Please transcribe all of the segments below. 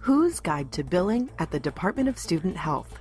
Who's Guide to Billing at the Department of Student Health.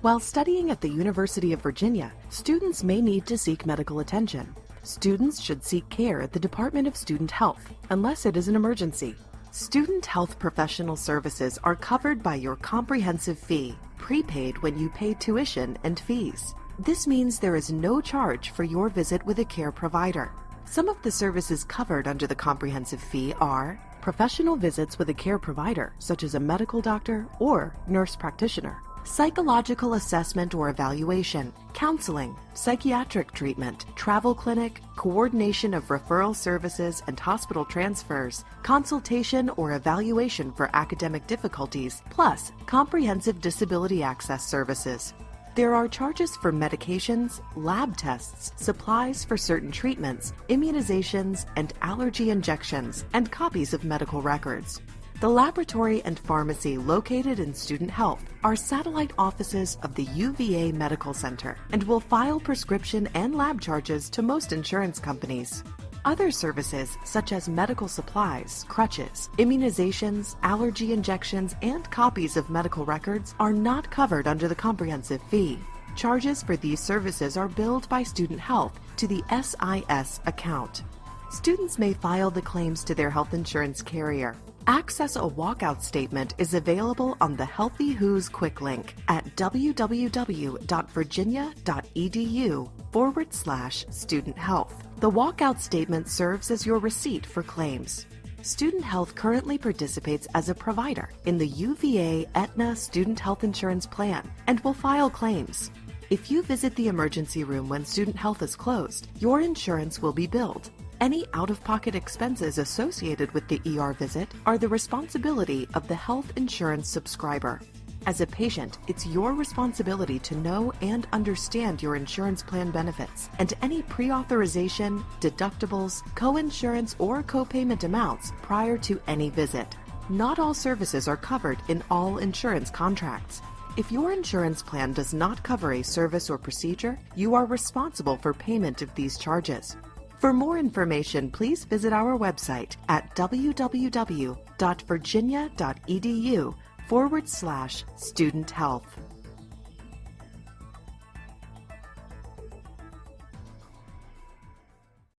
While studying at the University of Virginia, students may need to seek medical attention. Students should seek care at the Department of Student Health, unless it is an emergency. Student health professional services are covered by your comprehensive fee, prepaid when you pay tuition and fees. This means there is no charge for your visit with a care provider. Some of the services covered under the comprehensive fee are professional visits with a care provider, such as a medical doctor or nurse practitioner, psychological assessment or evaluation, counseling, psychiatric treatment, travel clinic, coordination of referral services and hospital transfers, consultation or evaluation for academic difficulties, plus comprehensive disability access services. There are charges for medications, lab tests, supplies for certain treatments, immunizations, and allergy injections, and copies of medical records. The laboratory and pharmacy located in Student Health are satellite offices of the UVA Medical Center and will file prescription and lab charges to most insurance companies. Other services, such as medical supplies, crutches, immunizations, allergy injections, and copies of medical records, are not covered under the comprehensive fee. Charges for these services are billed by Student Health to the SIS account. Students may file the claims to their health insurance carrier. Access a walkout statement is available on the Healthy Who's quick link at www.virginia.edu/student health. The walkout statement serves as your receipt for claims. Student Health currently participates as a provider in the UVA Aetna Student Health Insurance Plan and will file claims. If you visit the emergency room when Student Health is closed, your insurance will be billed. Any out-of-pocket expenses associated with the ER visit are the responsibility of the health insurance subscriber. As a patient, it's your responsibility to know and understand your insurance plan benefits and any pre-authorization, deductibles, co-insurance, or co-payment amounts prior to any visit. Not all services are covered in all insurance contracts. If your insurance plan does not cover a service or procedure, you are responsible for payment of these charges. For more information, please visit our website at www.virginia.edu/student health.